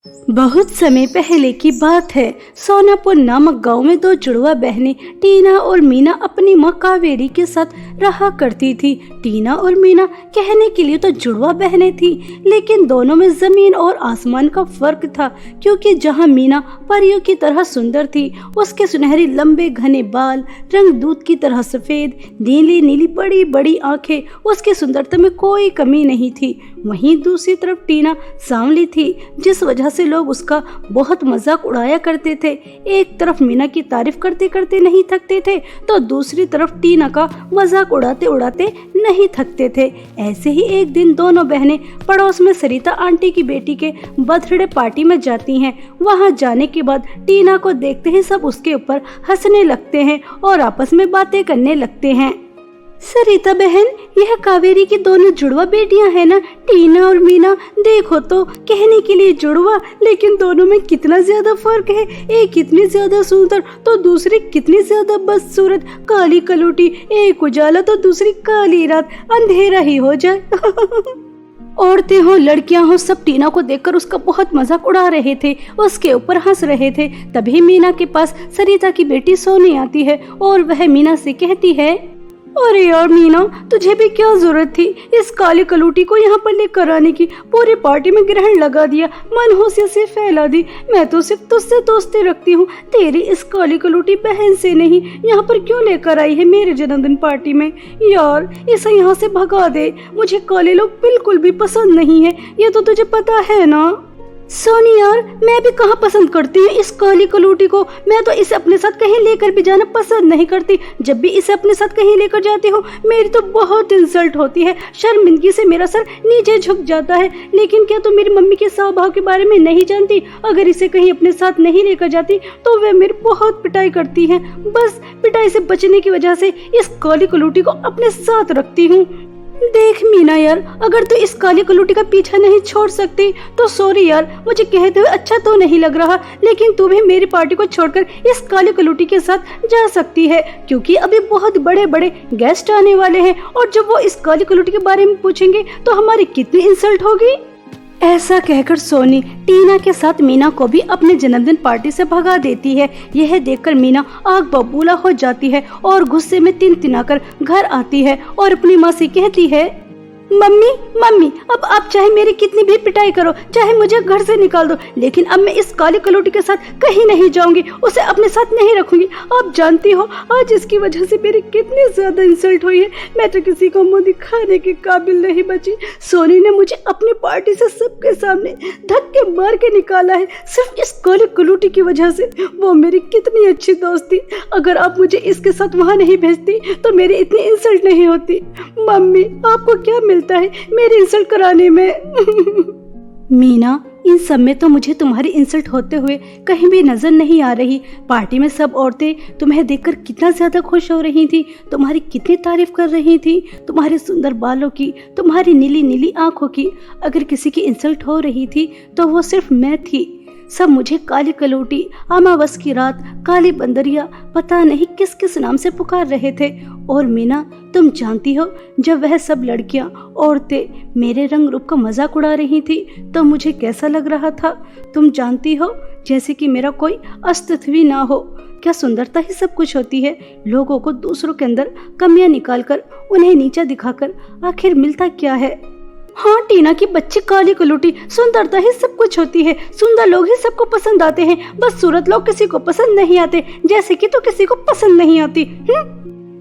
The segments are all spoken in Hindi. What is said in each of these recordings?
बहुत समय पहले की बात है। सोनापुर नामक गांव में दो जुड़वा बहनें टीना और मीना अपनी माँ कावेरी के साथ रहा करती थी। टीना और मीना कहने के लिए तो जुड़वा बहनें थी, लेकिन दोनों में जमीन और आसमान का फर्क था। क्योंकि जहाँ मीना परियों की तरह सुंदर थी, उसके सुनहरे लंबे घने बाल, रंग दूध की तरह सफेद, नीली नीली बड़ी बड़ी आंखें, उसकी सुंदरता में कोई कमी नहीं थी। वहीं दूसरी तरफ टीना सांवली थी, जिस वजह से लोग उसका बहुत मजाक उड़ाया करते थे। एक तरफ मीना की तारीफ करते करते नहीं थकते थे, तो दूसरी तरफ टीना का मजाक उड़ाते उड़ाते नहीं थकते थे। ऐसे ही एक दिन दोनों बहनें पड़ोस में सरिता आंटी की बेटी के बर्थडे पार्टी में जाती हैं। वहां जाने के बाद टीना को देखते ही सब उसके ऊपर हंसने लगते हैं और आपस में बातें करने लगते हैं। सरिता बहन, यह कावेरी की दोनों जुड़वा बेटियां हैं ना, टीना और मीना। देखो तो, कहने के लिए जुड़वा, लेकिन दोनों में कितना ज्यादा फर्क है। एक इतनी ज्यादा सुंदर तो दूसरी कितनी ज्यादा बदसूरत, काली कलूटी, एक उजाला तो दूसरी काली रात, अंधेरा ही हो जाए। औरतें हो लड़कियां हो, सब टीना को देखकर उसका बहुत मजाक उड़ा रहे थे, उसके ऊपर हंस रहे थे। तभी मीना के पास सरिता की बेटी सोनी आती है और वह मीना से कहती है, अरे यार मीना, तुझे भी क्या जरूरत थी इस काली कलूटी को यहाँ पर लेकर आने की। पूरी पार्टी में ग्रहण लगा दिया, मनहूसियत से फैला दी। मैं तो सिर्फ तुझसे दोस्ती रखती हूँ, तेरी इस काली कलूटी बहन से नहीं। यहाँ पर क्यों लेकर आई है मेरे जन्मदिन पार्टी में? यार, इसे यहाँ से भगा दे, मुझे काले लोग बिल्कुल भी पसंद नहीं है, ये तो तुझे पता है ना। सोनी यार, मैं भी कहाँ पसंद करती हूँ इस काली कलूटी को। मैं तो इसे अपने साथ कहीं लेकर भी जाना पसंद नहीं करती। जब भी इसे अपने साथ कहीं लेकर जाती हूँ, मेरी तो बहुत इंसल्ट होती है। शर्मिंदगी से मेरा सर नीचे झुक जाता है। लेकिन क्या तुम मेरी मम्मी के स्वभाव के बारे में नहीं जानती? अगर इसे कहीं अपने साथ नहीं लेकर जाती तो वे मेरी बहुत पिटाई करती है। बस पिटाई से बचने की वजह से इस काली कलूटी को अपने साथ रखती हूँ। देख मीना यार, अगर तू इस काली कलूटी का पीछा नहीं छोड़ सकती तो सॉरी यार, मुझे कहते हुए अच्छा तो नहीं लग रहा, लेकिन तू भी मेरी पार्टी को छोड़कर इस काली कलूटी के साथ जा सकती है। क्योंकि अभी बहुत बड़े बड़े गेस्ट आने वाले हैं और जब वो इस काली कलूटी के बारे में पूछेंगे तो हमारी कितनी इंसल्ट होगी। ऐसा कहकर सोनी टीना के साथ मीना को भी अपने जन्मदिन पार्टी से भगा देती है। यह देखकर मीना आग बबूला हो जाती है और गुस्से में तिनतिनाकर घर आती है और अपनी माँ से कहती है, मम्मी मम्मी, अब आप चाहे मेरी कितनी भी पिटाई करो, चाहे मुझे घर से निकाल दो, लेकिन अब मैं इस काली कलूटी के साथ कहीं नहीं जाऊंगी, उसे अपने साथ नहीं रखूंगी। आप जानती हो आज इसकी वजह से मेरी कितनी ज्यादा इंसल्ट हुई है। मैं तो किसी को मुंह दिखाने के काबिल नहीं बची। सोनी ने मुझे अपनी पार्टी से सबके सामने धक्के मार के निकाला है, सिर्फ इस काली कलूटी की वजह से। वो मेरी कितनी अच्छी दोस्त थी, अगर आप मुझे इसके साथ वहाँ नहीं भेजती तो मेरी इतनी इंसल्ट नहीं होती। मम्मी, आपको क्या मिलता है मेरी इंसल्ट कराने में? मीना, इन सब में तो मुझे तुम्हारी इंसल्ट होते हुए कहीं भी नजर नहीं आ रही। पार्टी में सब औरतें तुम्हें देखकर कितना ज्यादा खुश हो रही थी, तुम्हारी कितनी तारीफ कर रही थी, तुम्हारे सुंदर बालों की, तुम्हारी नीली नीली आंखों की। अगर किसी की इंसल्ट हो रही थी तो वो सिर्फ मैं थी। सब मुझे काली कलूटी, अमावस की रात, काली बंदरिया, पता नहीं किस किस नाम से पुकार रहे थे। और मीना, तुम जानती हो, जब वह सब लड़कियां, औरतें मेरे रंग रूप का मजाक उड़ा रही थी तो मुझे कैसा लग रहा था? तुम जानती हो, जैसे कि मेरा कोई अस्तित्व ही ना हो। क्या सुंदरता ही सब कुछ होती है? लोगों को दूसरों के अंदर कमियां निकालकर, उन्हें नीचा दिखाकर आखिर मिलता क्या है? हाँ टीना की बच्ची काली कलूटी, सुंदरता ही सब कुछ होती है। सुंदर लोग ही सबको पसंद आते हैं, बस सूरत लोग किसी को पसंद नहीं आते, जैसे कि तो किसी को पसंद नहीं आती।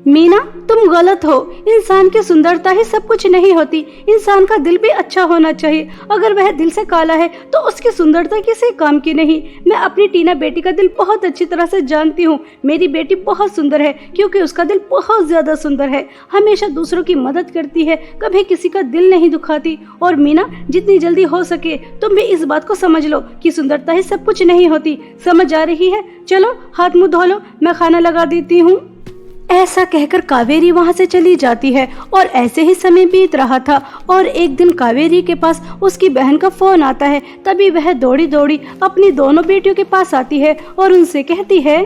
मीना, तुम गलत हो। इंसान की सुंदरता ही सब कुछ नहीं होती, इंसान का दिल भी अच्छा होना चाहिए। अगर वह दिल से काला है तो उसकी सुंदरता किसी काम की नहीं। मैं अपनी टीना बेटी का दिल बहुत अच्छी तरह से जानती हूँ। मेरी बेटी बहुत सुंदर है क्योंकि उसका दिल बहुत ज्यादा सुंदर है, हमेशा दूसरों की मदद करती है, कभी किसी का दिल नहीं दुखाती। और मीना, जितनी जल्दी हो सके तुम भी इस बात को समझ लो कि सुंदरता ही सब कुछ नहीं होती। समझ आ रही है? चलो हाथ मुंह धो लो, मैं खाना लगा देती हूँ। ऐसा कहकर कावेरी वहां से चली जाती है और ऐसे ही समय बीत रहा था और एक दिन कावेरी के पास उसकी बहन का फोन आता है। तभी वह दौड़ी दौड़ी अपनी दोनों बेटियों के पास आती है और उनसे कहती है,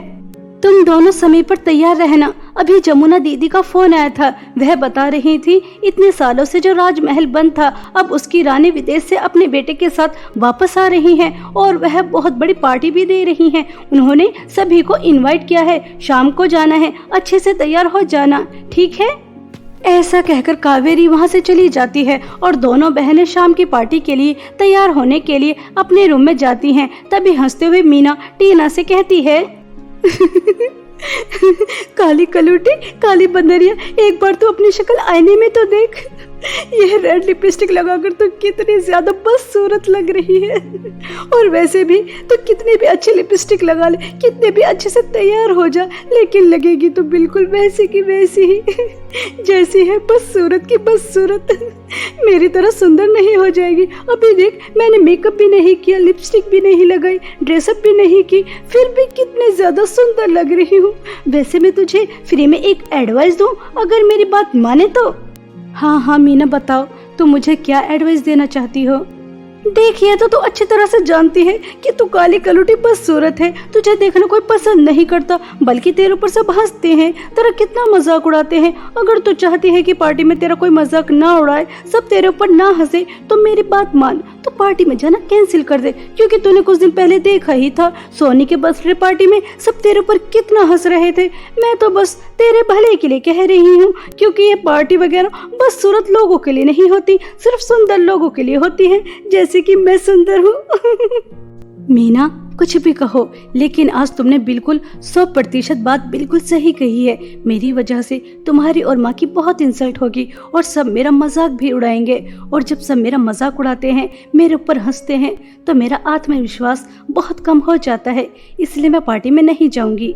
तुम दोनों समय पर तैयार रहना। अभी जमुना दीदी का फोन आया था, वह बता रही थी इतने सालों से जो राजमहल बंद था, अब उसकी रानी विदेश से अपने बेटे के साथ वापस आ रही हैं और वह बहुत बड़ी पार्टी भी दे रही हैं। उन्होंने सभी को इनवाइट किया है, शाम को जाना है, अच्छे से तैयार हो जाना, ठीक है? ऐसा कहकर कावेरी वहां से चली जाती है और दोनों बहनें शाम की पार्टी के लिए तैयार होने के लिए अपने रूम में जाती हैं। तभी हंसते हुए मीना टीना से कहती है काली कलूटी, काली बंदरिया, एक बार तो अपनी शक्ल आईने में तो देख। यह रेड लिपस्टिक लगाकर तो कितनी ज्यादा बदसूरत लग रही है, और वैसे भी तो कितनी भी अच्छी लिपस्टिक लगा ले, कितने भी अच्छे से तैयार हो जा, लेकिन लगेगी तो बिल्कुल वैसी की वैसी ही जैसी है, बदसूरत की बदसूरत। मेरी तरह सुंदर नहीं हो जाएगी। अभी देख, मैंने मेकअप भी नहीं किया, लिपस्टिक भी नहीं लगाई, ड्रेसअप भी नहीं की, फिर भी कितनी ज्यादा सुंदर लग रही हूँ। वैसे मैं तुझे फ्री में एक एडवाइस दूं, अगर मेरी बात माने तो। हाँ मीना, बताओ तुम मुझे क्या एडवाइस देना चाहती हो? देखिए, तो तू अच्छी तरह से जानती है कि तू काली कलूटी बदसूरत है, तुझे देखना कोई पसंद नहीं करता, बल्कि तेरे ऊपर सब हंसते हैं, तेरा कितना मजाक उड़ाते हैं। अगर तू चाहती है कि पार्टी में तेरा कोई मजाक ना उड़ाए, सब तेरे ऊपर ना हंसे, तो मेरी बात मान, तो पार्टी में जाना कैंसिल कर दे। क्योंकि तूने कुछ दिन पहले देखा ही था, सोनी के बर्थडे पार्टी में सब तेरे ऊपर कितना हंस रहे थे। मैं तो बस तेरे भले के लिए कह रही हूँ, क्योंकि ये पार्टी वगैरह बदसूरत लोगों के लिए नहीं होती, सिर्फ सुंदर लोगों के लिए होती है, जैसे कि मैं सुंदर हूँ। मीना, कुछ भी कहो, लेकिन आज तुमने बिल्कुल 100% बात बिल्कुल सही कही है। मेरी वजह से तुम्हारी और माँ की बहुत इंसल्ट होगी और सब मेरा मजाक भी उड़ाएंगे, और जब सब मेरा मजाक उड़ाते हैं, मेरे ऊपर हंसते हैं, तो मेरा आत्मविश्वास बहुत कम हो जाता है। इसलिए मैं पार्टी में नहीं जाऊंगी।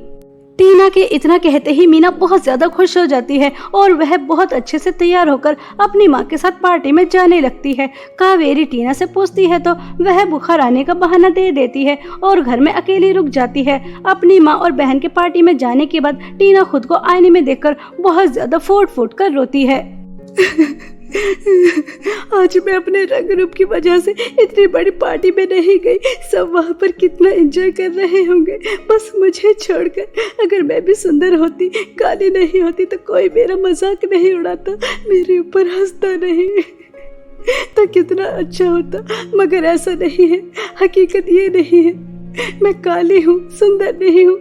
टीना के इतना कहते ही मीना बहुत ज्यादा खुश हो जाती है और वह बहुत अच्छे से तैयार होकर अपनी माँ के साथ पार्टी में जाने लगती है। कावेरी टीना से पूछती है तो वह बुखार आने का बहाना दे देती है और घर में अकेली रुक जाती है। अपनी माँ और बहन के पार्टी में जाने के बाद टीना खुद को आईने में देखकर बहुत ज्यादा फूट फूट कर रोती है। आज मैं अपने रंग रूप की वजह से इतनी बड़ी पार्टी में नहीं गई। सब वहाँ पर कितना एंजॉय कर रहे होंगे, बस मुझे छोड़कर। अगर मैं भी सुंदर होती, काली नहीं होती, तो कोई मेरा मजाक नहीं उड़ाता, मेरे ऊपर हंसता नहीं, तो कितना अच्छा होता। मगर ऐसा नहीं है, हकीकत ये नहीं है। मैं काली हूँ, सुंदर नहीं हूँ,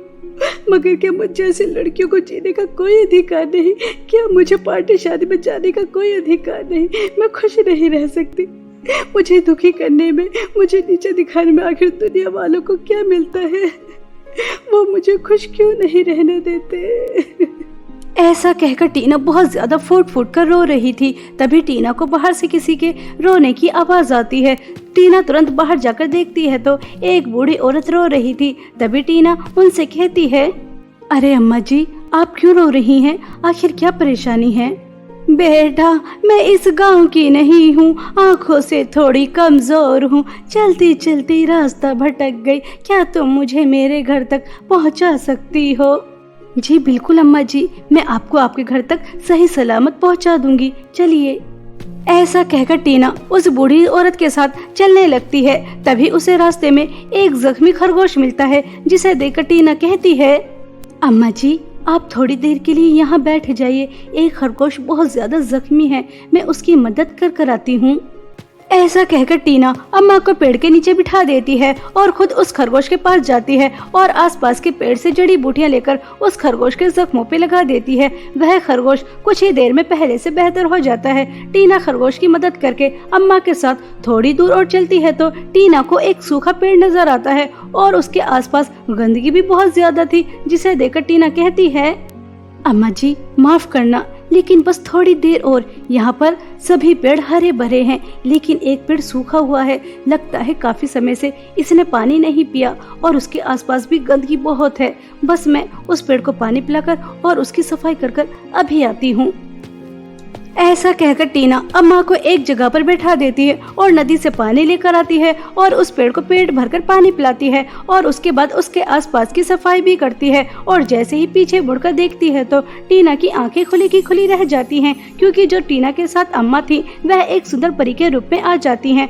मगर क्या मुझ जैसी लड़कियों को जीने का कोई अधिकार नहीं? क्या मुझे पार्टी शादी में जाने का कोई अधिकार नहीं? मैं खुश नहीं रह सकती। मुझे दुखी करने में, मुझे नीचे दिखाने में आखिर दुनिया वालों को क्या मिलता है? वो मुझे खुश क्यों नहीं रहने देते? ऐसा कहकर टीना बहुत ज्यादा फूट फूट कर रो रही थी। तभी टीना को बाहर से किसी के रोने की आवाज आती है। टीना तुरंत बाहर जाकर देखती है तो एक बूढ़ी औरत रो रही थी। तभी टीना उनसे कहती है, अरे अम्मा जी, आप क्यों रो रही हैं? आखिर क्या परेशानी है? बेटा, मैं इस गांव की नहीं हूँ, आँखों से थोड़ी कमजोर हूँ, चलती चलती रास्ता भटक गई, क्या तुम मुझे मेरे घर तक पहुँचा सकती हो? जी बिल्कुल अम्मा जी, मैं आपको आपके घर तक सही सलामत पहुंचा दूंगी, चलिए। ऐसा कहकर टीना उस बूढ़ी औरत के साथ चलने लगती है। तभी उसे रास्ते में एक जख्मी खरगोश मिलता है, जिसे देखकर टीना कहती है, अम्मा जी, आप थोड़ी देर के लिए यहाँ बैठ जाइए, एक खरगोश बहुत ज्यादा जख्मी है, मैं उसकी मदद कर आती हूँ। ऐसा कहकर टीना अम्मा को पेड़ के नीचे बिठा देती है और खुद उस खरगोश के पास जाती है और आसपास के पेड़ से जड़ी बूटियां लेकर उस खरगोश के जख्मों पे लगा देती है। वह खरगोश कुछ ही देर में पहले से बेहतर हो जाता है। टीना खरगोश की मदद करके अम्मा के साथ थोड़ी दूर और चलती है तो टीना को एक सूखा पेड़ नजर आता है और उसके आसपास गंदगी भी बहुत ज्यादा थी, जिसे देखकर टीना कहती है, अम्मा जी माफ करना, लेकिन बस थोड़ी देर और। यहाँ पर सभी पेड़ हरे भरे हैं, लेकिन एक पेड़ सूखा हुआ है, लगता है काफी समय से इसने पानी नहीं पिया और उसके आसपास भी गंदगी बहुत है। बस मैं उस पेड़ को पानी पिलाकर और उसकी सफाई कर अभी आती हूँ। ऐसा कहकर टीना अम्मा को एक जगह पर बैठा देती है और नदी से पानी लेकर आती है और उस पेड़ को पेट भरकर पानी पिलाती है और उसके बाद उसके आसपास की सफाई भी करती है। और जैसे ही पीछे मुड़कर देखती है तो टीना की आंखें खुली की खुली रह जाती हैं, क्योंकि जो टीना के साथ अम्मा थी वह एक सुंदर परी के रूप में आ जाती हैं।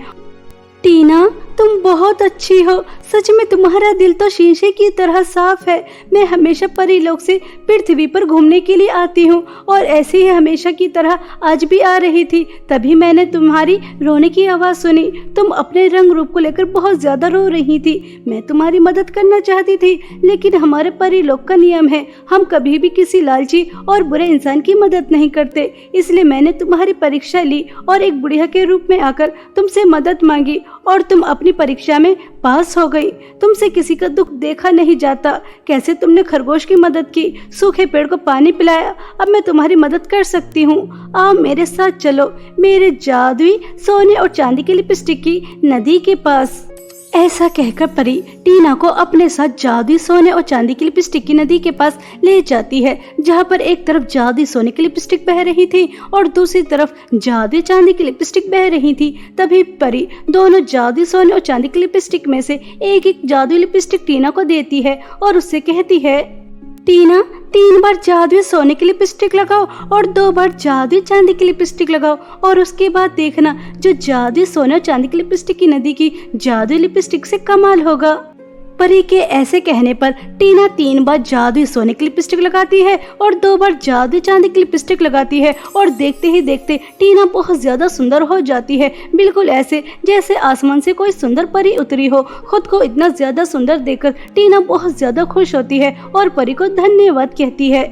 टीना, तुम बहुत अच्छी हो। सच में तुम्हारा दिल तो शीशे की तरह साफ है। मैं हमेशा परीलोक से पृथ्वी पर घूमने के लिए आती हूँ और ऐसे ही हमेशा की तरह आज भी आ रही थी। तभी मैंने तुम्हारी रोने की आवाज़ सुनी। तुम अपने रंग रूप को लेकर बहुत ज़्यादा रो रही थी। मैं तुम्हारी मदद करना चाहती थी, लेकिन हमारे परीलोक का नियम है, हम कभी भी किसी लालची और बुरे इंसान की मदद नहीं करते। इसलिए मैंने तुम्हारी परीक्षा ली और एक बुढ़िया के रूप में आकर तुमसे मदद मांगी और तुम अपनी परीक्षा में पास हो गई। तुमसे किसी का दुख देखा नहीं जाता। कैसे तुमने खरगोश की मदद की, सूखे पेड़ को पानी पिलाया। अब मैं तुम्हारी मदद कर सकती हूँ। आओ मेरे साथ चलो, मेरे जादुई सोने और चांदी की लिपस्टिक की नदी के पास। ऐसा कहकर परी टीना को अपने साथ जादुई सोने और चांदी की लिपस्टिक की नदी के पास ले जाती है, जहाँ पर एक तरफ जादुई सोने की लिपस्टिक बह रही थी और दूसरी तरफ जादुई चांदी की लिपस्टिक बह रही थी। तभी परी दोनों जादुई सोने और चांदी की लिपस्टिक में से एक एक जादुई लिपस्टिक टीना को देती है और उससे कहती है, टीना 3 बार जादुई सोने की लिपस्टिक लगाओ और 2 बार जादुई चांदी की लिपस्टिक लगाओ और उसके बाद देखना जो जादुई सोने और चांदी की लिपस्टिक की नदी की जादुई लिपस्टिक से कमाल होगा। परी के ऐसे कहने पर टीना 3 बार जादुई सोने की लिपस्टिक लगाती है और 2 बार जादुई चांदी की लिपस्टिक लगाती है और देखते ही देखते टीना बहुत ज्यादा सुंदर हो जाती है, बिल्कुल ऐसे जैसे आसमान से कोई सुंदर परी उतरी हो। खुद को इतना ज्यादा सुंदर देखकर टीना बहुत ज्यादा खुश होती है और परी को धन्यवाद कहती है।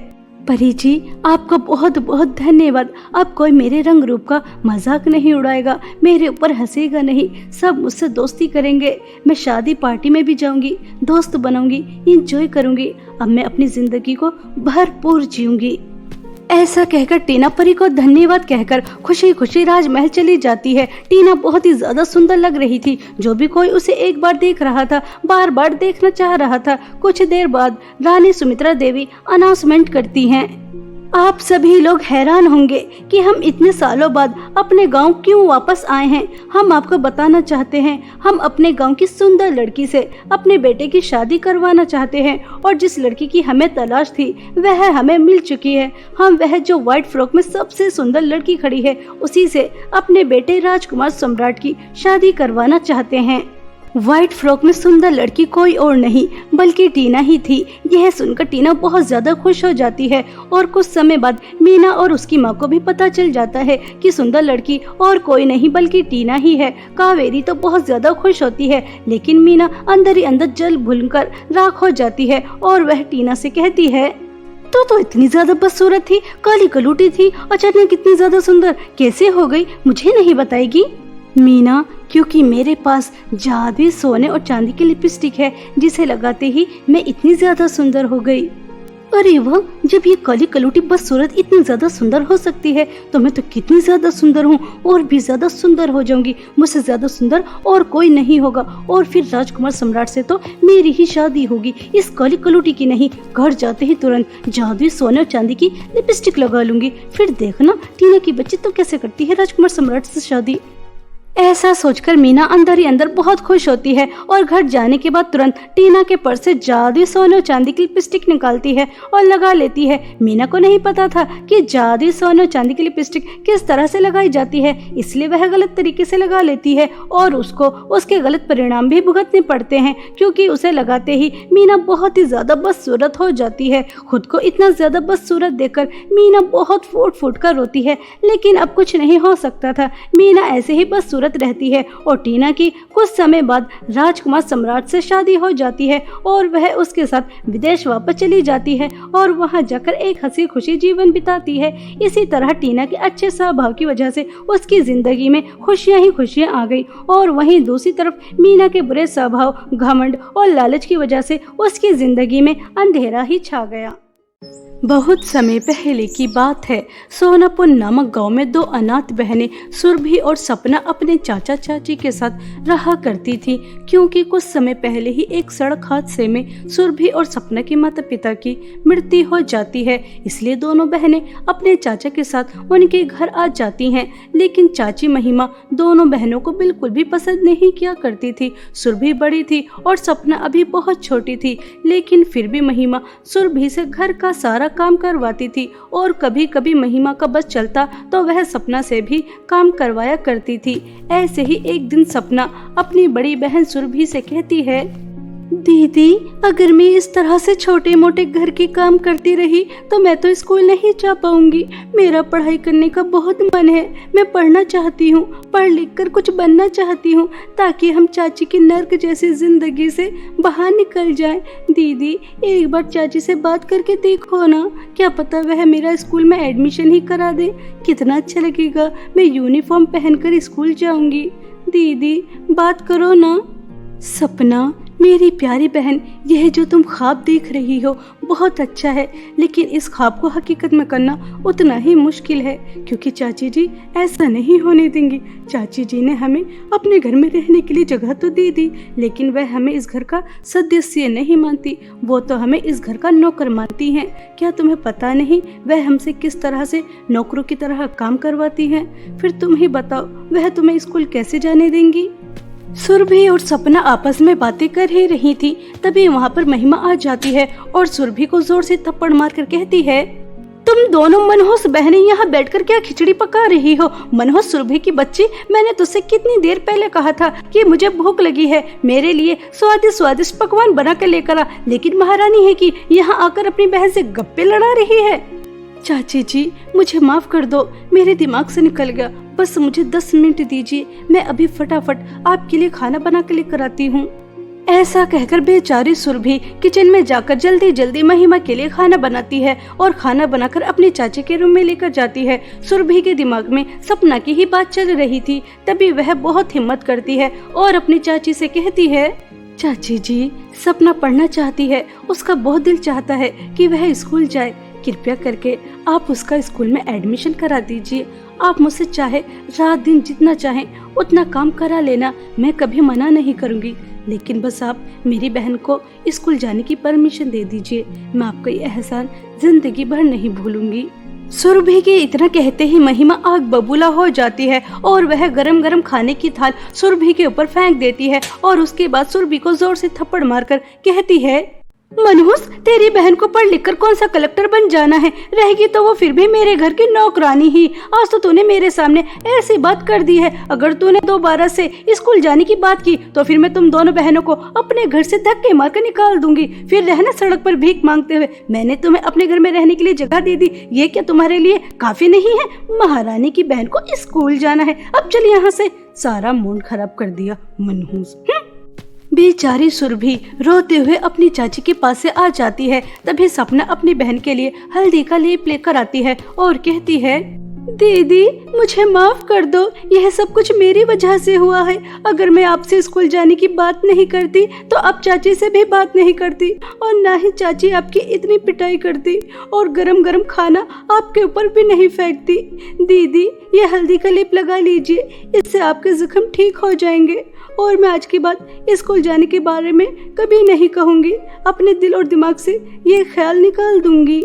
परी जी, आपका बहुत बहुत धन्यवाद। अब कोई मेरे रंग रूप का मजाक नहीं उड़ाएगा, मेरे ऊपर हंसेगा नहीं, सब मुझसे दोस्ती करेंगे। मैं शादी पार्टी में भी जाऊंगी, दोस्त बनाऊंगी, एंजॉय करूंगी। अब मैं अपनी जिंदगी को भरपूर जीऊंगी। ऐसा कहकर टीना परी को धन्यवाद कहकर खुशी खुशी राजमहल चली जाती है। टीना बहुत ही ज्यादा सुंदर लग रही थी। जो भी कोई उसे एक बार देख रहा था, बार बार देखना चाह रहा था। कुछ देर बाद रानी सुमित्रा देवी अनाउंसमेंट करती हैं, आप सभी लोग हैरान होंगे कि हम इतने सालों बाद अपने गांव क्यों वापस आए हैं। हम आपको बताना चाहते हैं, हम अपने गांव की सुंदर लड़की से अपने बेटे की शादी करवाना चाहते हैं और जिस लड़की की हमें तलाश थी वह हमें मिल चुकी है। हम वह जो व्हाइट फ्रॉक में सबसे सुंदर लड़की खड़ी है उसी से अपने बेटे राजकुमार सम्राट की शादी करवाना चाहते हैं। व्हाइट फ्रॉक में सुंदर लड़की कोई और नहीं बल्कि टीना ही थी। यह सुनकर टीना बहुत ज्यादा खुश हो जाती है और कुछ समय बाद मीना और उसकी माँ को भी पता चल जाता है कि सुंदर लड़की और कोई नहीं बल्कि टीना ही है। कावेरी तो बहुत ज्यादा खुश होती है, लेकिन मीना अंदर ही अंदर जल भूनकर राख हो जाती है और वह टीना से कहती है, तो इतनी ज्यादा बदसूरत थी, काली कलूटी थी, अचानक कितनी ज्यादा सुंदर कैसे हो गई, मुझे नहीं बताएगी? मीना, क्योंकि मेरे पास जादुई सोने और चांदी की लिपस्टिक है जिसे लगाते ही मैं इतनी ज्यादा सुंदर हो गई। अरे वाह, जब ये काली कलूटी बदसूरत इतनी ज्यादा सुंदर हो सकती है तो मैं तो कितनी ज्यादा सुंदर हूँ, और भी ज्यादा सुंदर हो जाऊंगी। मुझसे ज्यादा सुंदर और कोई नहीं होगा और फिर राजकुमार सम्राट से तो मेरी ही शादी होगी, इस काली कलूटी की नहीं। घर जाते ही तुरंत जादुई सोने और चांदी की लिपस्टिक लगा लूंगी, फिर देखना टीना की बच्ची तो कैसे करती है राजकुमार सम्राट से शादी। ऐसा सोचकर मीना अंदर ही अंदर बहुत खुश होती है और घर जाने के बाद तुरंत टीना के पर्स से जादुई सोने और चांदी की लिपस्टिक निकालती है और लगा लेती है। मीना को नहीं पता था कि जादुई सोने और चांदी की लिपस्टिक किस तरह से लगाई जाती है, इसलिए वह गलत तरीके से लगा लेती है और उसको उसके गलत परिणाम भी भुगतने पड़ते हैं, क्योंकि उसे लगाते ही मीना बहुत ही ज्यादा बदसूरत हो जाती है। खुद को इतना ज्यादा बदसूरत देखकर मीना बहुत फूट फूट कर रोती है, लेकिन अब कुछ नहीं हो सकता था। मीना ऐसे ही बदसूरत रहती है और टीना की कुछ समय बाद राजकुमार सम्राट से शादी हो जाती है और वह उसके साथ विदेश वापस चली जाती है और वहां जाकर एक हंसी खुशी जीवन बिताती है। इसी तरह टीना के अच्छे स्वभाव की वजह से उसकी जिंदगी में खुशियां ही खुशियां आ गई, और वहीं दूसरी तरफ मीना के बुरे स्वभाव, घमंड और लालच की वजह से उसकी जिंदगी में अंधेरा ही छा गया। बहुत समय पहले की बात है। सोनापुर नामक गांव में 2 अनाथ बहनें सुरभि और सपना अपने चाचा चाची के साथ रहा करती थी, क्योंकि कुछ समय पहले ही एक सड़क हादसे में सुरभि और सपना के माता पिता की मृत्यु हो जाती है। इसलिए दोनों बहनें अपने चाचा के साथ उनके घर आ जाती हैं, लेकिन चाची महिमा दोनों बहनों को बिल्कुल भी पसंद नहीं किया करती थी। सुरभि बड़ी थी और सपना अभी बहुत छोटी थी, लेकिन फिर भी महिमा सुरभि से घर का सारा सारा काम करवाती थी और कभी कभी महिमा का बस चलता तो वह सपना से भी काम करवाया करती थी। ऐसे ही एक दिन सपना अपनी बड़ी बहन सुरभि से कहती है, दीदी अगर मैं इस तरह से छोटे मोटे घर के काम करती रही तो मैं तो स्कूल नहीं जा पाऊंगी। मेरा पढ़ाई करने का बहुत मन है, मैं पढ़ना चाहती हूँ, पढ़ लिख कर कुछ बनना चाहती हूँ ताकि हम चाची की नर्क जैसी जिंदगी से बाहर निकल जाएं। दीदी एक बार चाची से बात करके देखो ना, क्या पता वह मेरा स्कूल में एडमिशन ही करा दे। कितना अच्छा लगेगा, मैं यूनिफॉर्म पहनकर स्कूल जाऊंगी। दीदी बात करो ना। सपना मेरी प्यारी बहन, यह जो तुम ख्वाब देख रही हो बहुत अच्छा है, लेकिन इस ख्वाब को हकीकत में करना उतना ही मुश्किल है, क्योंकि चाची जी ऐसा नहीं होने देंगी। चाची जी ने हमें अपने घर में रहने के लिए जगह तो दे दी, लेकिन वह हमें इस घर का सदस्य नहीं मानती, वो तो हमें इस घर का नौकर मानती हैं। क्या तुम्हें पता नहीं वह हमसे किस तरह से नौकरों की तरह काम करवाती हैं? फिर तुम ही बताओ, वह तुम्हें स्कूल कैसे जाने देंगी? सुरभि और सपना आपस में बातें कर ही रही थी, तभी वहाँ पर महिमा आ जाती है और सुरभि को जोर से थप्पड़ मारकर कहती है, तुम दोनों मनहूस बहनें यहाँ बैठकर क्या खिचड़ी पका रही हो? मनहूस सुरभि की बच्ची, मैंने तुझसे कितनी देर पहले कहा था कि मुझे भूख लगी है, मेरे लिए स्वादिष्ट स्वादिष्ट पकवान बना कर लेकर आ, लेकिन महारानी है कि यहाँ आकर अपनी बहन से गप्पे लड़ा रही है। चाची जी मुझे माफ कर दो, मेरे दिमाग से निकल गया, बस मुझे 10 मिनट दीजिए, मैं अभी फटाफट आपके लिए खाना बना के लेकर आती हूँ। ऐसा कहकर बेचारी सुरभि किचन में जाकर जल्दी जल्दी महिमा के लिए खाना बनाती है और खाना बनाकर अपने चाची के रूम में लेकर जाती है। सुरभि के दिमाग में सपना की ही बात चल रही थी, तभी वह बहुत हिम्मत करती है और अपनी चाची से कहती है, चाची जी सपना पढ़ना चाहती है, उसका बहुत दिल चाहता है कि वह स्कूल जाए, कृपया करके आप उसका स्कूल में एडमिशन करा दीजिए। आप मुझसे चाहे रात दिन जितना चाहें उतना काम करा लेना, मैं कभी मना नहीं करूंगी, लेकिन बस आप मेरी बहन को स्कूल जाने की परमिशन दे दीजिए, मैं आपका ये एहसान जिंदगी भर नहीं भूलूंगी। सुरभि के इतना कहते ही महिमा आग बबूला हो जाती है और वह गरम गरम खाने की थाल सुरभि के ऊपर फेंक देती है और उसके बाद सुरभि को जोर से थप्पड़ मारकर कहती है, मनहूस तेरी बहन को पढ़ लिख कर कौन सा कलेक्टर बन जाना है, रहेगी तो वो फिर भी मेरे घर की नौकरानी ही। आज तो तूने मेरे सामने ऐसी बात कर दी है, अगर तूने दोबारा से स्कूल जाने की बात की तो फिर मैं तुम दोनों बहनों को अपने घर से धक्के मार कर निकाल दूंगी, फिर रहना सड़क पर भीख मांगते हुए। मैंने तुम्हें अपने घर में रहने के लिए जगह दे दी, ये क्या तुम्हारे लिए काफी नहीं है? महारानी की बहन को स्कूल जाना है, अब चल यहाँ से। सारा मूड खराब कर दिया मनहूस। बेचारी सुरभि रोते हुए अपनी चाची के पास से आ जाती है। तभी सपना अपनी बहन के लिए हल्दी का लेप लेकर आती है और कहती है, दीदी मुझे माफ कर दो, यह सब कुछ मेरी वजह से हुआ है। अगर मैं आपसे स्कूल जाने की बात नहीं करती तो आप चाची से भी बात नहीं करती और ना ही चाची आपकी इतनी पिटाई करती और गरम गरम खाना आपके ऊपर भी नहीं फेंकती। दीदी ये हल्दी का लेप लगा लीजिए, इससे आपके जख्म ठीक हो जाएंगे और मैं आज के बाद स्कूल जाने के बारे में कभी नहीं कहूँगी, अपने दिल और दिमाग से ये ख्याल निकाल दूंगी।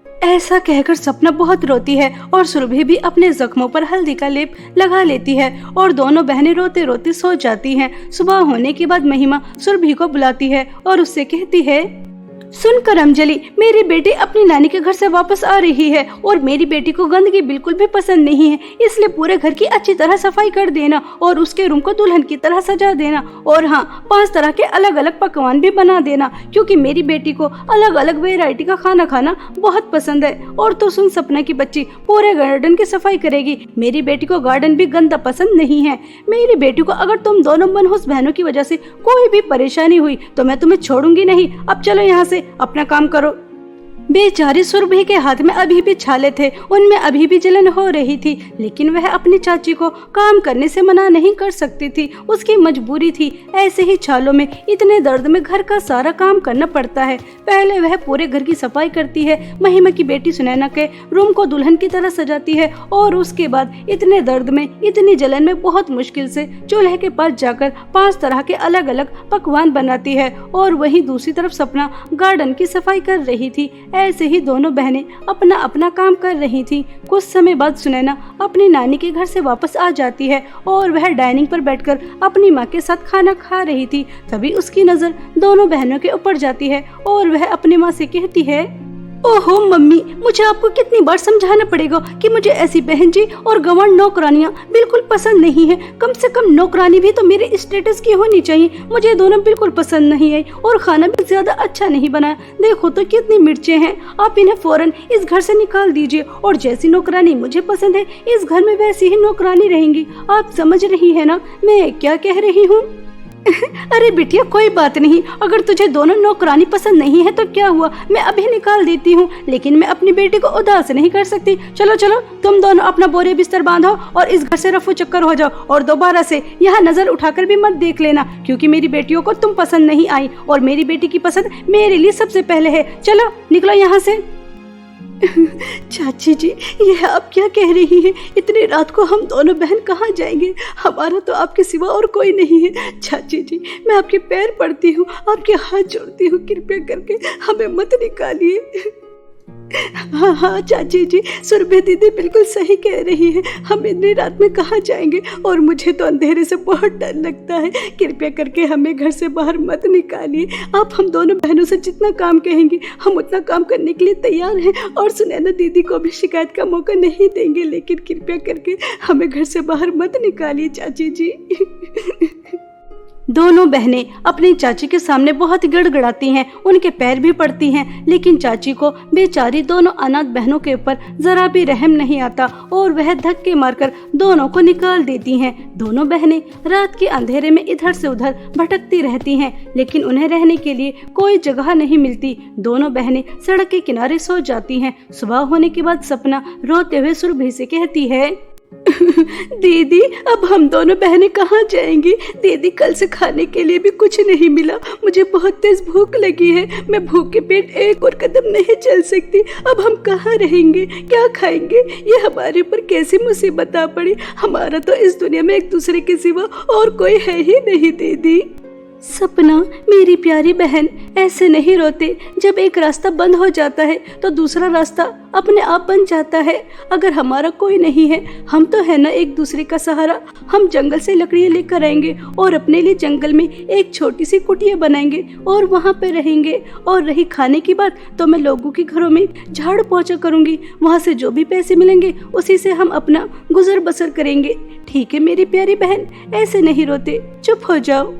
ऐसा कहकर सपना बहुत रोती है और सुरभि भी अपने जख्मों पर हल्दी का लेप लगा लेती है और दोनों बहनें रोते रोते सो जाती हैं। सुबह होने के बाद महिमा सुरभि को बुलाती है और उससे कहती है, सुन करमजली, मेरी बेटी अपनी नानी के घर से वापस आ रही है और मेरी बेटी को गंदगी बिल्कुल भी पसंद नहीं है, इसलिए पूरे घर की अच्छी तरह सफाई कर देना और उसके रूम को दुल्हन की तरह सजा देना और हाँ 5 तरह के अलग अलग पकवान भी बना देना, क्योंकि मेरी बेटी को अलग अलग वेराइटी का खाना खाना बहुत पसंद है। और तो सुन सपना की बच्ची पूरे गार्डन की सफाई करेगी, मेरी बेटी को गार्डन भी गंदा पसंद नहीं है। मेरी बेटी को अगर तुम दोनों मनहूस बहनों की वजह से कोई भी परेशानी हुई तो मैं तुम्हें छोड़ूंगी नहीं। अब चलो यहाँ से अपना काम करो। बेचारी सुरभि के हाथ में अभी भी छाले थे, उनमें अभी भी जलन हो रही थी, लेकिन वह अपनी चाची को काम करने से मना नहीं कर सकती थी, उसकी मजबूरी थी। ऐसे ही छालों में इतने दर्द में घर का सारा काम करना पड़ता है। पहले वह पूरे घर की सफाई करती है, महिमा की बेटी सुनैना के रूम को दुल्हन की तरह सजाती है और उसके बाद इतने दर्द में इतनी जलन में बहुत मुश्किल से चूल्हे के पास जाकर 5 तरह के अलग अलग पकवान बनाती है और वहीं दूसरी तरफ सपना गार्डन की सफाई कर रही थी। ऐसे ही दोनों बहनें अपना अपना काम कर रही थीं। कुछ समय बाद सुनैना अपनी नानी के घर से वापस आ जाती है और वह डाइनिंग पर बैठकर अपनी माँ के साथ खाना खा रही थी। तभी उसकी नजर दोनों बहनों के ऊपर जाती है और वह अपनी माँ से कहती है, ओहो मम्मी, मुझे आपको कितनी बार समझाना पड़ेगा कि मुझे ऐसी बहन जी और गंवार नौकरानियाँ बिल्कुल पसंद नहीं है। कम से कम नौकरानी भी तो मेरे स्टेटस की होनी चाहिए। मुझे दोनों बिल्कुल पसंद नहीं आई और खाना भी ज्यादा अच्छा नहीं बनाया। देखो तो कितनी मिर्चें हैं। आप इन्हें फौरन इस घर से निकाल दीजिए और जैसी नौकरानी मुझे पसंद है इस घर में वैसी ही नौकरानी रहेंगी। आप समझ रही है ना मैं क्या कह रही हूँ? अरे बिटिया कोई बात नहीं, अगर तुझे दोनों नौकरानी पसंद नहीं है तो क्या हुआ, मैं अभी निकाल देती हूँ, लेकिन मैं अपनी बेटी को उदास नहीं कर सकती। चलो चलो तुम दोनों अपना बोरे बिस्तर बांधो और इस घर से रफू चक्कर हो जाओ और दोबारा से यहाँ नजर उठाकर भी मत देख लेना, क्योंकि मेरी बेटियों को तुम पसंद नहीं आई और मेरी बेटी की पसंद मेरे लिए सबसे पहले है। चलो निकलो यहाँ से। चाची जी, यह आप क्या कह रही हैं? इतनी रात को हम दोनों बहन कहाँ जाएंगे? हमारा तो आपके सिवा और कोई नहीं है। चाची जी, मैं आपके पैर पड़ती हूँ, आपके हाथ जोड़ती हूँ, कृपया करके हमें मत निकालिए। हाँ हाँ चाची जी, सुरभि दीदी बिल्कुल सही कह रही है। हम इतनी रात में कहाँ जाएंगे और मुझे तो अंधेरे से बहुत डर लगता है। कृपया करके हमें घर से बाहर मत निकालिए। आप हम दोनों बहनों से जितना काम कहेंगे हम उतना काम करने के लिए तैयार हैं और सुनैना दीदी को भी शिकायत का मौका नहीं देंगे, लेकिन कृपया करके हमें घर से बाहर मत निकालिए चाची जी। दोनों बहनें अपनी चाची के सामने बहुत गड़गड़ाती हैं, उनके पैर भी पड़ती हैं, लेकिन चाची को बेचारी दोनों अनाथ बहनों के ऊपर जरा भी रहम नहीं आता और वह धक्के मारकर दोनों को निकाल देती हैं। दोनों बहनें रात के अंधेरे में इधर से उधर भटकती रहती हैं, लेकिन उन्हें रहने के लिए कोई जगह नहीं मिलती। दोनों बहनें सड़क के किनारे सो जाती हैं। सुबह होने के बाद सपना रोते हुए सुरभि से कहती है, दीदी अब हम दोनों बहनें कहाँ जाएंगी? दीदी कल से खाने के लिए भी कुछ नहीं मिला। मुझे बहुत तेज भूख लगी है। मैं भूखे पेट एक और कदम नहीं चल सकती। अब हम कहाँ रहेंगे, क्या खाएंगे? ये हमारे ऊपर कैसी मुसीबत आ पड़ी। हमारा तो इस दुनिया में एक दूसरे के सिवा और कोई है ही नहीं। दीदी सपना मेरी प्यारी बहन, ऐसे नहीं रोते। जब एक रास्ता बंद हो जाता है तो दूसरा रास्ता अपने आप बन जाता है। अगर हमारा कोई नहीं है, हम तो है ना एक दूसरे का सहारा। हम जंगल से लकड़ियाँ लेकर आएंगे और अपने लिए जंगल में एक छोटी सी कुटिया बनाएंगे और वहाँ पे रहेंगे। और रही खाने की बात, तो मैं लोगों के घरों में झाड़ू पोंछा करूँगी। वहाँ से जो भी पैसे मिलेंगे उसी से हम अपना गुजर बसर करेंगे। ठीक है मेरी प्यारी बहन, ऐसे नहीं रोते, चुप हो जाओ।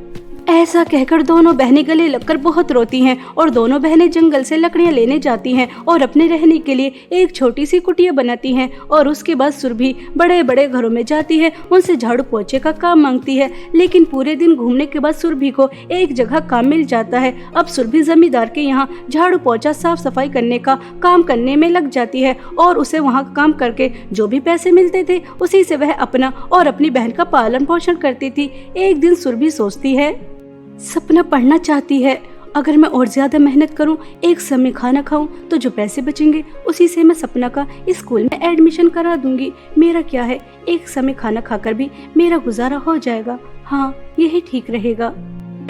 ऐसा कहकर दोनों बहनें गले लगकर बहुत रोती हैं और दोनों बहनें जंगल से लकड़ियां लेने जाती हैं और अपने रहने के लिए एक छोटी सी कुटिया बनाती हैं। और उसके बाद सुरभि बड़े बड़े घरों में जाती है, उनसे झाड़ू पोंछे का काम मांगती है। लेकिन पूरे दिन घूमने के बाद सुरभि को एक जगह काम मिल जाता है। अब सुरभि जमींदार के यहाँ झाड़ू पोंछा साफ सफाई करने का काम करने में लग जाती है और उसे वहाँ काम करके जो भी पैसे मिलते थे उसी से वह अपना और अपनी बहन का पालन पोषण करती थी। एक दिन सुरभि सोचती है, सपना पढ़ना चाहती है। अगर मैं और ज्यादा मेहनत करूं, एक समय खाना खाऊं, तो जो पैसे बचेंगे उसी से मैं सपना का स्कूल में एडमिशन करा दूंगी। मेरा क्या है, एक समय खाना खाकर भी मेरा गुजारा हो जाएगा। हाँ, यही ठीक रहेगा।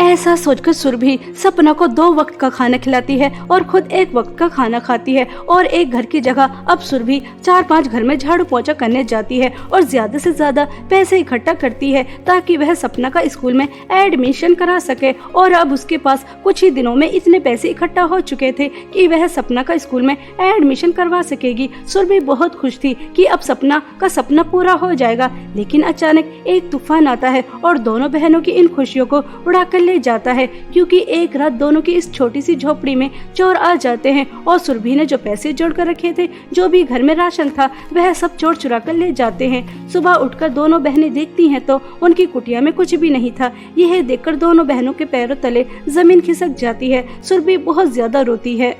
ऐसा सोचकर सुरभि सपना को 2 वक्त का खाना खिलाती है और खुद 1 वक्त का खाना खाती है। और एक घर की जगह अब सुरभि 4-5 घर में झाड़ू पोंछा करने जाती है और ज्यादा से ज्यादा पैसे इकट्ठा करती है ताकि वह सपना का स्कूल में एडमिशन करा सके। और अब उसके पास कुछ ही दिनों में इतने पैसे इकट्ठा हो चुके थे कि वह सपना का स्कूल में एडमिशन करवा सकेगी। सुरभि बहुत खुश थी कि अब सपना का सपना पूरा हो जाएगा। लेकिन अचानक एक तूफान आता है और दोनों बहनों की इन खुशियों को उड़ाकर ले जाता है, क्योंकि एक रात दोनों की इस छोटी सी झोपड़ी में चोर आ जाते हैं और सुरभि ने जो पैसे जोड़ कर रखे थे, जो भी घर में राशन था, वह सब चोर चुरा कर ले जाते हैं। सुबह उठकर दोनों बहनें देखती हैं तो उनकी कुटिया में कुछ भी नहीं था। यह देखकर दोनों बहनों के पैरों तले जमीन खिसक जाती है। सुरभि बहुत ज्यादा रोती है।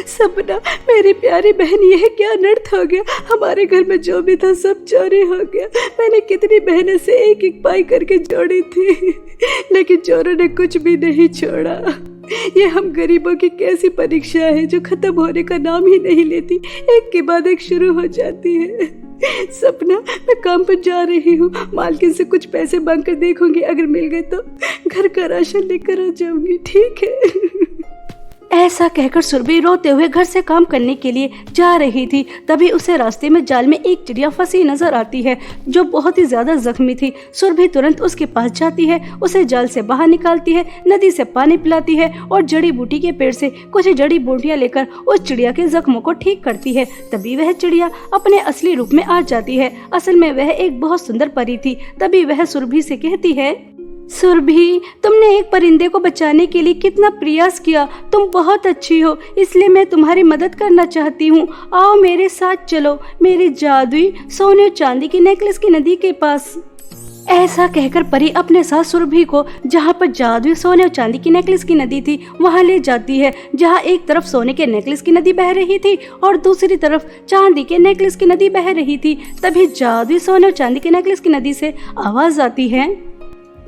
सपना मेरी प्यारी बहन, यह क्या अनर्थ हो गया। हमारे घर में जो भी था सब चोरी हो गया। मैंने कितनी मेहनत से एक एक पाई करके जोड़ी थी, लेकिन चोरों ने कुछ भी नहीं छोड़ा। ये हम गरीबों की कैसी परीक्षा है जो खत्म होने का नाम ही नहीं लेती, एक के बाद एक शुरू हो जाती है। सपना, मैं काम पर जा रही हूँ। मालकिन से कुछ पैसे मांग कर देखूंगी, अगर मिल गए तो घर का राशन लेकर आ जाऊंगी। ठीक है? ऐसा कहकर सुरभि रोते हुए घर से काम करने के लिए जा रही थी। तभी उसे रास्ते में जाल में एक चिड़िया फंसी नजर आती है जो बहुत ही ज्यादा जख्मी थी। सुरभि तुरंत उसके पास जाती है, उसे जाल से बाहर निकालती है, नदी से पानी पिलाती है और जड़ी बूटी के पेड़ से कुछ जड़ी बूटियां लेकर उस चिड़िया के जख्मों को ठीक करती है। तभी वह चिड़िया अपने असली रूप में आ जाती है। असल में वह एक बहुत सुंदर परी थी। तभी वह सुरभि से कहती है, सुरभि, तुमने एक परिंदे को बचाने के लिए कितना प्रयास किया। तुम बहुत अच्छी हो, इसलिए मैं तुम्हारी मदद करना चाहती हूँ। आओ मेरे साथ चलो, मेरी जादुई सोने और चांदी की नेकलेस की नदी के पास। ऐसा कहकर परी अपने साथ सुरभि को जहाँ पर जादुई सोने और चांदी की नेकलेस की नदी थी वहाँ ले जाती है, जहाँ एक तरफ सोने के नेकलेस की नदी बह रही थी और दूसरी तरफ चांदी के नेकलेस की नदी बह रही थी। तभी जादुई सोने और चांदी की नेकलेस की नदी से आवाज आती है,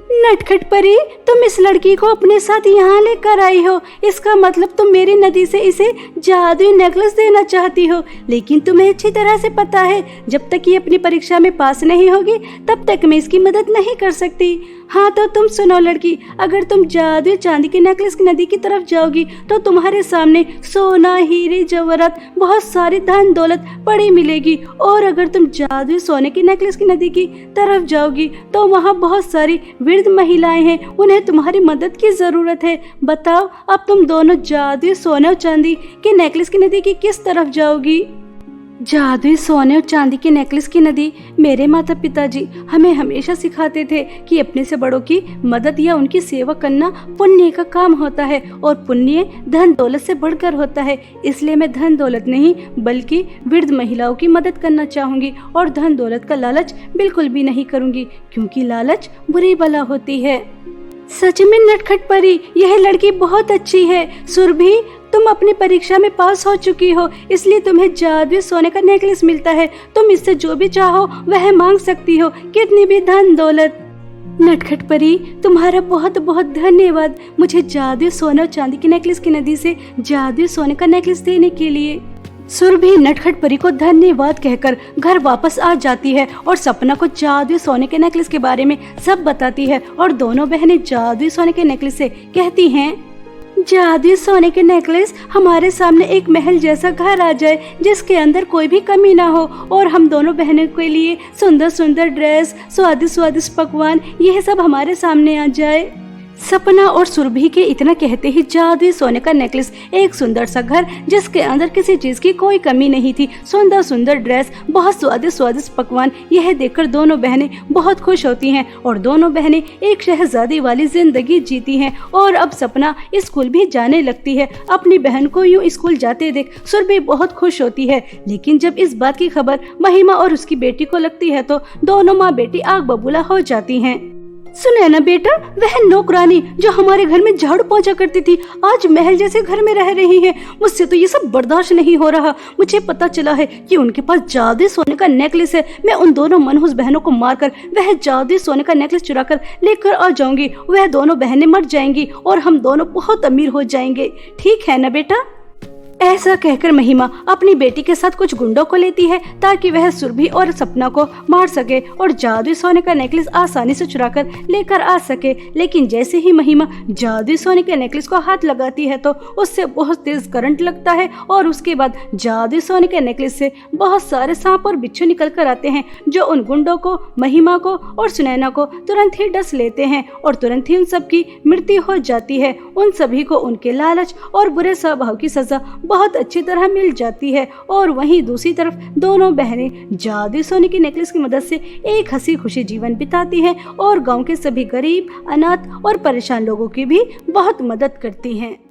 नटखट परी, तुम इस लड़की को अपने साथ यहाँ लेकर आई हो। इसका मतलब तुम मेरी नदी से इसे जादुई नेकलेस देना चाहती हो। लेकिन तुम्हें अच्छी तरह से पता है, जब तक ये अपनी परीक्षा में पास नहीं होगी तब तक मैं इसकी मदद नहीं कर सकती। हाँ तो तुम सुनो लड़की, अगर तुम जादुई चांदी की नेकलेस की नदी की तरफ जाओगी तो तुम्हारे सामने सोना, हीरे, जवाहरात, बहुत सारी धन दौलत पड़ी मिलेगी। और अगर तुम जादुई सोने की नेकलेस की नदी की तरफ जाओगी तो वहाँ बहुत सारी वृद्ध महिलाएं हैं, उन्हें तुम्हारी मदद की जरूरत है। बताओ अब तुम दोनों जादुई सोने और चांदी की नेकलेस की नदी की किस तरफ जाओगी? जादुई सोने और चांदी की नेकलेस की नदी, मेरे माता पिताजी हमें हमेशा सिखाते थे कि अपने से बड़ों की मदद या उनकी सेवा करना पुण्य का काम होता है और पुण्य धन दौलत से बढ़कर होता है। इसलिए मैं धन दौलत नहीं बल्कि वृद्ध महिलाओं की मदद करना चाहूंगी और धन दौलत का लालच बिल्कुल भी नहीं करूंगी, क्योंकि लालच बुरी बला होती है। सच में नटखट परी, यह लड़की बहुत अच्छी है। सुरभि, तुम अपनी परीक्षा में पास हो चुकी हो, इसलिए तुम्हें जादुई सोने का नेकलेस मिलता है। तुम इससे जो भी चाहो वह मांग सकती हो, कितनी भी धन दौलत। नटखट परी, तुम्हारा बहुत बहुत धन्यवाद मुझे जादुई सोने और चांदी की नेकलेस की नदी से जादुई सोने का नेकलेस देने के लिए। सुरभि नटखट परी को धन्यवाद कहकर घर वापस आ जाती है और सपना को जादुई सोने के नेकलेस के बारे में सब बताती है और दोनों बहनें जादुई सोने के नेकलेस से कहती हैं, जादुई सोने के नेकलेस, हमारे सामने एक महल जैसा घर आ जाए जिसके अंदर कोई भी कमी ना हो और हम दोनों बहनों के लिए सुंदर सुंदर ड्रेस, स्वादिष्ट स्वादिष्ट पकवान, यह सब हमारे सामने आ जाए। सपना और सुरभि के इतना कहते ही जादुई सोने का नेकलेस, एक सुंदर सा घर जिसके अंदर किसी चीज की कोई कमी नहीं थी, सुंदर सुंदर ड्रेस, बहुत स्वादिष्ट स्वादिष्ट पकवान, यह देखकर दोनों बहनें बहुत खुश होती हैं और दोनों बहनें एक शहजादी वाली जिंदगी जीती हैं। और अब सपना स्कूल भी जाने लगती है। अपनी बहन को यूं स्कूल जाते देख सुरभि बहुत खुश होती है, लेकिन जब इस बात की खबर महिमा और उसकी बेटी को लगती है तो दोनों माँ बेटी आग बबूला हो जाती हैं। सुने ना बेटा, वह नौकरानी जो हमारे घर में झाड़ू पोंछा करती थी आज महल जैसे घर में रह रही है। मुझसे तो ये सब बर्दाश्त नहीं हो रहा। मुझे पता चला है कि उनके पास जादुई सोने का नेकलेस है। मैं उन दोनों मनहूस बहनों को मारकर वह जादुई सोने का नेकलेस चुराकर लेकर आ जाऊंगी। वह दोनों बहनें मर जाएंगी और हम दोनों बहुत अमीर हो जाएंगे। ठीक है ना बेटा? ऐसा कहकर महिमा अपनी बेटी के साथ कुछ गुंडों को लेती है ताकि वह सुरभि और सपना को मार सके और जादुई सोने का नेकलेस आसानी से चुराकर लेकर आ सके। लेकिन जैसे ही महिमा जादुई सोने के नेकलेस को हाथ लगाती है तो उससे बहुत तेज करंट लगता है और उसके बाद जादुई सोने के नेकलेस से बहुत सारे सांप और बिच्छू निकल कर आते हैं जो उन गुंडों को, महिमा को और सुनैना को तुरंत ही डस लेते हैं और तुरंत ही उन सबकी मृत्यु हो जाती है। उन सभी को उनके लालच और बुरे स्वभाव की सजा बहुत अच्छी तरह मिल जाती है और वहीं दूसरी तरफ दोनों बहनें जादुई सोने की नेकलेस की मदद से एक हंसी खुशी जीवन बिताती हैं और गांव के सभी गरीब, अनाथ और परेशान लोगों की भी बहुत मदद करती हैं।